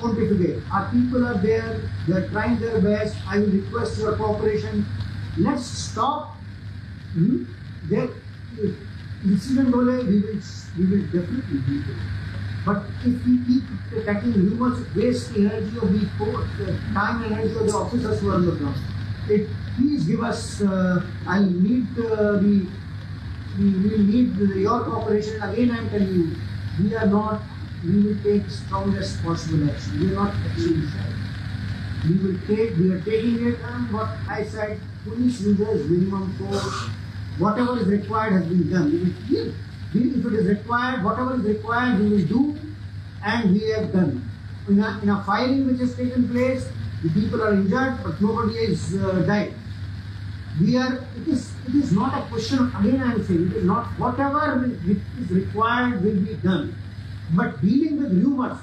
pontificate. Our people are there, they are trying their best. I will request your cooperation. Let's stop. There, incident we will definitely do it. But if we keep attacking rumors, waste energy of the time and energy of the officers who are on the ground. Please give us. I'll need we will need your cooperation. Again, I'm telling you, we will take strongest possible action. We are not action shy. We are taking it, and what I said, police uses minimum force. Whatever is required has been done. We will give. If it is required, whatever is required, we will do, and we have done. In a firing which has taken place, the people are injured, but nobody is died. It is not a question, again I am saying, it is not, whatever is required will be done. But dealing with rumors,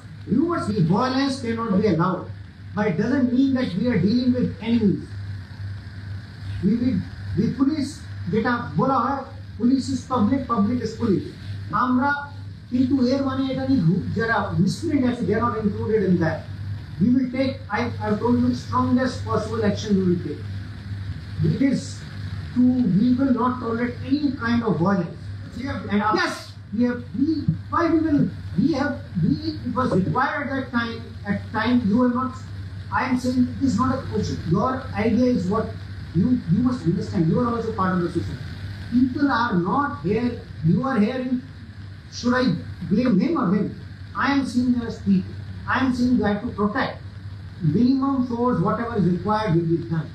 the violence cannot be allowed. But it doesn't mean that we are dealing with enemies. The police, jeta bola hai, police is public, public is police. Amra, into air money, miscreant, they are not included in that. We will take, I have told you, strongest possible action we will take. It is we will not tolerate any kind of violence. And yes, it was required at time you have not, I am saying it is not a question. Your idea is what you must understand. You are also part of the society. People are not here, you are here in, should I blame him or him? I am seeing them as people. I am saying that to protect. Minimum force, whatever is required will be done.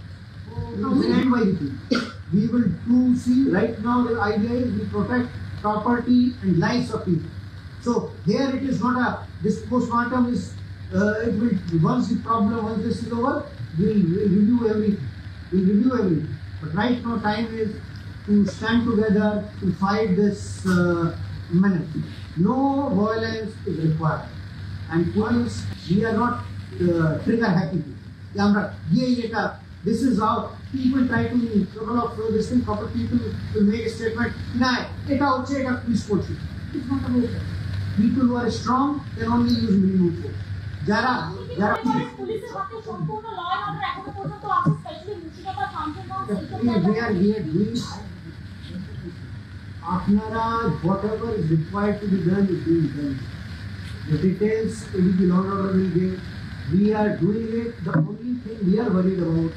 We will do see right now the idea is we protect property and lives of people. So here it is not this postmortem is once this is over, we'll review everything. But right now time is to stand together to fight this menace. No violence is required. And police, we are not trigger happy. This is how people try to, couple of couple people will make a statement, police force. It's not about that. People who are strong can only use minimum force. Whatever is required to be done is being done. The details ADG Law and Order will give. We are doing it. The only thing we are worried about,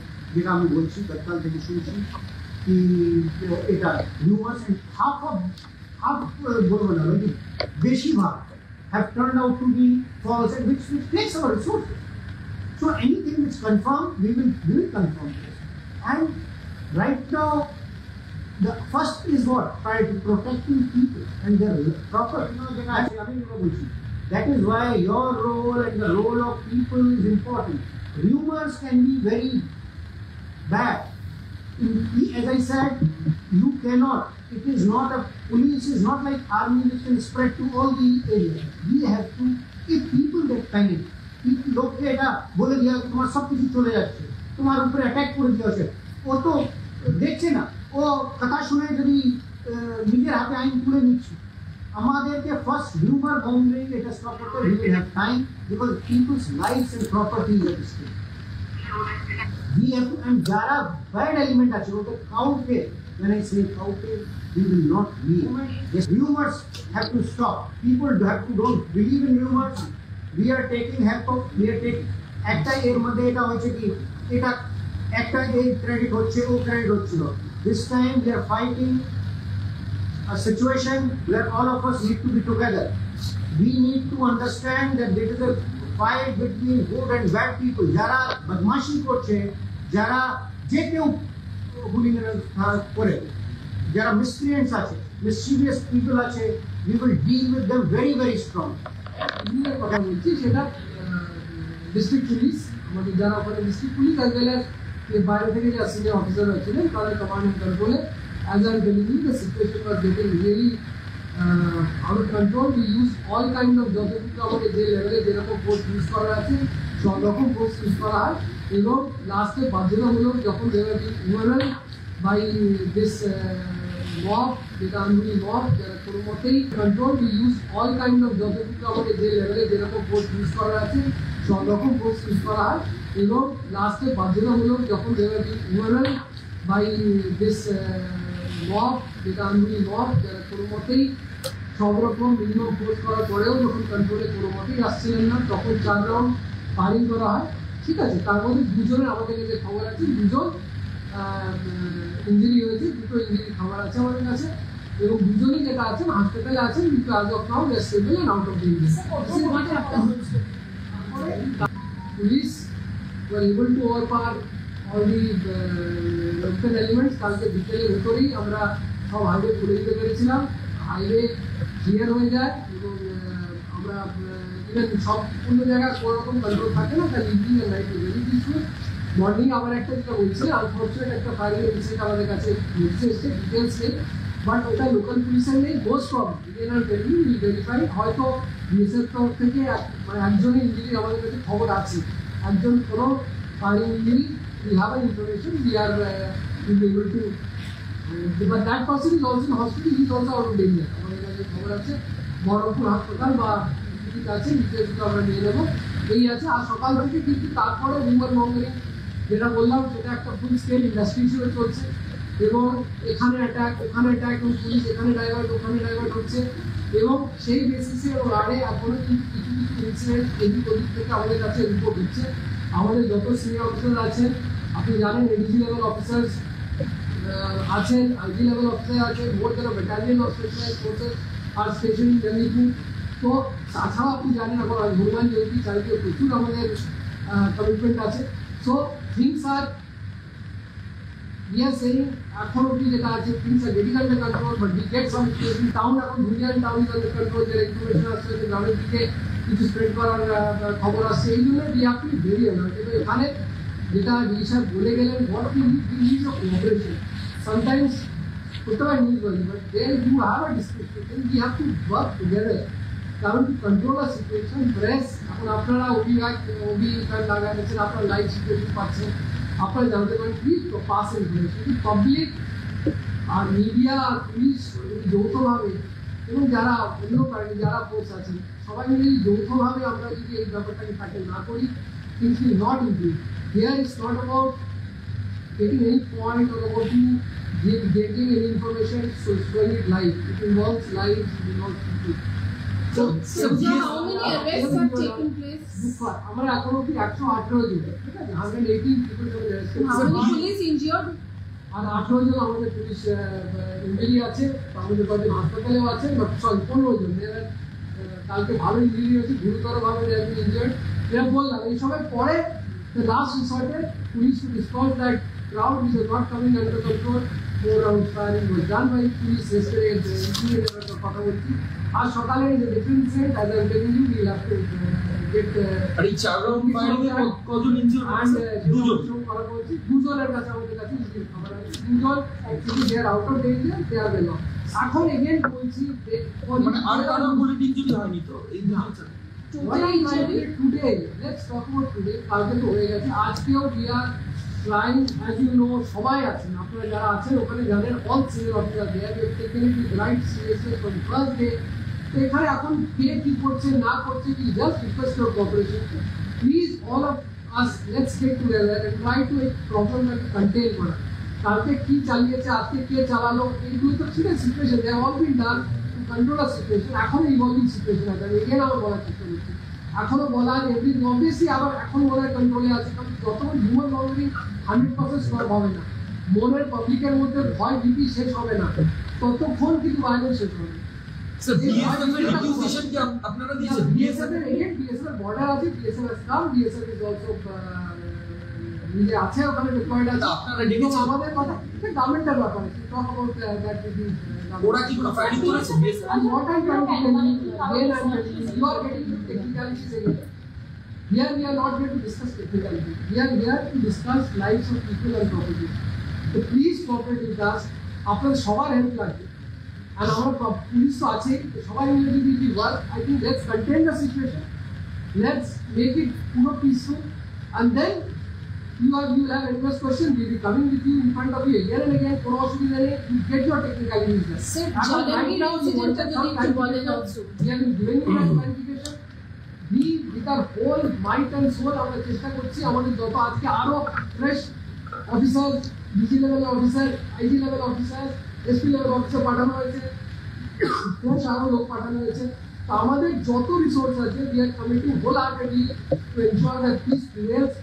rumors and half have turned out to be false, and which takes our resources. So anything which confirmed, we will confirm this. And right now, the first is what? Try to protecting people and their property. That is why your role and the role of people is important. Rumors can be very bad. As I said, you cannot. It is not a police is not like army which can spread to all the areas. We have to. If people get panic, लोग के ऐसा बोले दिया तुम्हारा सब कुछ चले जाते, तुम्हारे ऊपर अटैक कर दिया उसे, वो तो देखते ना, वो कथा सुने जभी मीडिया हाथे आइन पूरे नीचे. আমাদেরকে first rumor bombing it has not we will have time because people's lives and properties are at stake. We have to, and jara bad element ache to count pe. When I say count pe, we will not leave. Yes, rumors have to stop. People have to don't believe in rumors. We are taking help of, we are taking একটা এর মধ্যে এটা হচ্ছে কি এটা একটা এই credit হচ্ছে ও ক্রেডিট হচ্ছিল. This time we are fighting a situation where all of us need to be together. We need to understand that there is a fight between good and bad people. যারা বদমাশি করছে, যারা যে কেউ গুলিগান করে, যারা miscreants আছে, mischievous people আছে, we will deal with them very very strong. কথা বলছি সেটা ডিস্ট্রিক্ট পুলিশ, আমাদের যারা ওখানে district police as well as বাইরে থেকে যে সিনিয়র অফিসাররা ছিলেন তাদের কমান্ড অ্যান্ড কন্ট্রোলে. As I am telling you, the situation was getting really out of control. We used all kinds of যতটুকু আমাদের যে লেভেলে যেরকম ফোর্স ইউজ করা আছে সব রকম ফোর্স ইউজ করা হয় এবং লাস্টে বাধ্যতামূলক যখন ওভারঅল বাই দিস মব, যেটা আনগুলি মব যারা কোনো মতেই control, we use all kind of যতটুকু আমাদের যে লেভেলে যেরকম ফোর্স ইউজ করা আছে সব রকম ফোর্স ইউজ করা হয় এবং লাস্টে বাধ্যতামূলক যখন ওভারঅল বাই দিস মব, যেটা আন্দোলনী মব, যারা কোনো মতেই সব রকম মিনিমাম ফোর্স করার পরেও যখন কন্ট্রোলে কোনো মতেই আসছিলেন না, তখন 4 রাউন্ড ফায়ারিং করা হয়। ঠিক আছে, তার মধ্যে দুজনের আমাদের যে খবর আছে, দুজন ইঞ্জুরি হয়েছে, দুটো ইঞ্জুরি খবর আছে আমাদের কাছে, এবং দুজনই যেটা আছেন হাসপাতালে আছেন, কিন্তু আজ of now they are stable and out of danger. Police were able to overpower all the local elements। কালকে বিকেলের ভেতরেই আমরা সব হাইওয়ে খুলে দিতে পেরেছিলাম, হাইওয়ে ক্লিয়ার হয়ে যায় এবং আমরা ইভেন সম্পূর্ণ জায়গায় কোনো রকম কন্ট্রোল থাকে না, তার evening and night very peaceful. Morning আবার একটা যেটা বলছে, আনফর্চুনেট একটা ফায়ারিং ইনসিডেন্ট আমাদের কাছে এসেছে, ডিটেলস নেই, বাট ওটা লোকাল পুলিশের নেই, মোস্ট প্রবলি ভেরিফাই হয়তো বিএসএফ তরফ থেকে মানে একজনের ইঞ্জুরি আমাদের কাছে খবর আছে, একজন কোনো firing injury, we have an information, we are able to but that person is also in hospital, he is also out of danger। আমাদের কাছে খবর আছে বহরমপুর হাসপাতাল বা ডিস্ট্রিক্ট আছে, ডিটেলসগুলো আমরা নিয়ে নেবো, এই আছে। আর সকাল থেকে কিন্তু তারপরে রুমার মঙ্গলিং যেটা বললাম সেটা একটা ফুল স্কেল ইন্ডাস্ট্রি হিসেবে চলছে এবং এখানে অ্যাটাক ওখানে অ্যাটাক এবং পুলিশ এখানে ডাইভার্ট ওখানে ডাইভার্ট হচ্ছে এবং সেই বেসিসে আরে এখনো কিন্তু কিছু কিছু ইনসিডেন্ট এদিক ওদিক থেকে আমাদের কাছে রিপোর্ট হচ্ছে। আমাদের যত সিনিয়র অফিসার আছেন, আপনি জানেন এডিজি লেভেল অফিসার্স আছেন, আইজি লেভেল অফিসার আছেন, more than battalion of specialize forces are station Medinipur. তো তাছাড়াও আপনি জানেন এখন হনুমান জয়ন্তী চারিদিকে প্রচুর আমাদের কমিটমেন্ট আছে। So things are we are saying এখন অব্দি যেটা আছে things are getting under control, but we get some information। Town এখন Dhulian town is under control, যে ইনফরমেশন আসছে যে গ্রামের দিকে কিছু স্প্রেড করার খবর আসছে, এই জন্য we have to be very alert। কিন্তু এখানে যেটা রিসার বলে গেলেন what we need of cooperation, sometimes করতে পারে নিউজ বলি, but then you have a discussion, we have to work together কারণ to control a situation। Press এখন আপনারা অভিযান লাগাচ্ছেন, আপনারা লাইভ সিচুয়েশন পাচ্ছেন, আপনারা জানতে পারেন প্লিজ পাস ইনফরমেশন। কিন্তু পাবলিক আর মিডিয়া আর পুলিশ যৌথভাবে এবং যারা অন্য পার্টি যারা ফোর্স আছেন সবাই মিলে যৌথভাবে আমরা যদি এই ব্যাপারটাকে ট্যাকেল না করি, things will not improve। Here it's not about getting any point or about getting any information, so showing it live, it involves lives, it involves people। So how many arrests have taken place? আমরা এখন অব্দি 118 জন, ঠিক আছে, 118 people have been arrested। How many police injured? আর 18 জন আমাদের police injury আছে, আমাদের কয়েকজন হাসপাতালেও আছেন, বাট সরি 15 জন কালকে ভালো ইঞ্জুরি হয়েছে, গুরুতরভাবে ইনজার্ড। এরা বললাম এই সময় পরে the last resorted police to disperse that crowd which was not coming under control। 4 rounds firing was done by police yesterday at the incident কথা বলছি। আর সকালে যে different incident as I'm telling you, we'll have to get আর এই 4 round firing এ কতজন injured হয়েছে? দুজনের কাছে আমাদের কাছে খবর আছে, দুজন actually they are out of danger, they are well off. এখন এগেইন বলছি মানে আর কারো বুলেট ইনজুরি হয়নি তো এই injury today, let's talk about today. কালকে তো হয়ে গেছে, আজকেও we are trying, as you know, সবাই আছেন, আপনারা যারা আছেন ওখানে জানেন, all senior officers there, we have taken it with right seriousness from the first day। তো এখানে এখন কে কি করছে না করছে, we just request your cooperation, please all of us, let's get together and try to a problem like contain করা। কালকে কি চালিয়েছে, আজকে কে চালালো, এইগুলো তো ঠিক আছে situation, they have all been done to control a situation। এখন ইভলভিং সিচুয়েশন আছে, আমি এগেন আবার বলার চেষ্টা করছি, এখনো বলার এভরিথিং অবভিয়াসলি আবার এখন মনের কন্ট্রোলে আছে, কারণ যতক্ষণ হিউম্যান মনিটরিং 100% সলভ হবে না, মনের পাবলিকের মধ্যে ভয় ভীতি শেষ হবে না, ততক্ষণ কিন্তু ভায়োলেন্স শেষ হবে। স্যার বিএসএফ এর রিকুইজিশন কি আপনারা দিয়েছেন? বিএসএফ এর এগেইন বিএসএফ এর বর্ডার আছে, বিএসএফ এর কাম, বিএসএফ ইজ অলসো নিজে আছে ওখানে ডিপ্লয়েড আছে। আপনারা ডেকেছেন? আমাদের কথা গভর্নমেন্টের ব্যাপার, টক অ্যাবাউট দ্যাট উইল ওরা কি কোনো ফায়ারিং করেছে? And what I'm trying to tell you, again I'm telling you, you are getting into technicalities again। Here we are not here to discuss technicalities, we are here to discuss lives of people and property। So please cooperate with us, আপনাদের সবার help লাগবে, আর আমরা police তো আছে, সবাই মিলে যদি we work, I think let's contain the situation, let's make it পুরো peaceful, and then you will have endless question, we will be coming with you in front of you again and again, কোনো অসুবিধা নেই, you get your technicalities done। Sir, Jalangir incident যদি একটু বলেন also। We have been giving you that clarification, we our whole might and soul আমরা চেষ্টা করছি আমাদের যত আজকে আরো fresh officer, DG level officer, IG level officer, SP level officer পাঠানো হয়েছে, ফ্রেশ আরো লোক পাঠানো হয়েছে। তো আমাদের যত রিসোর্স আছে, we are committing wholeheartedly to ensure that peace prevails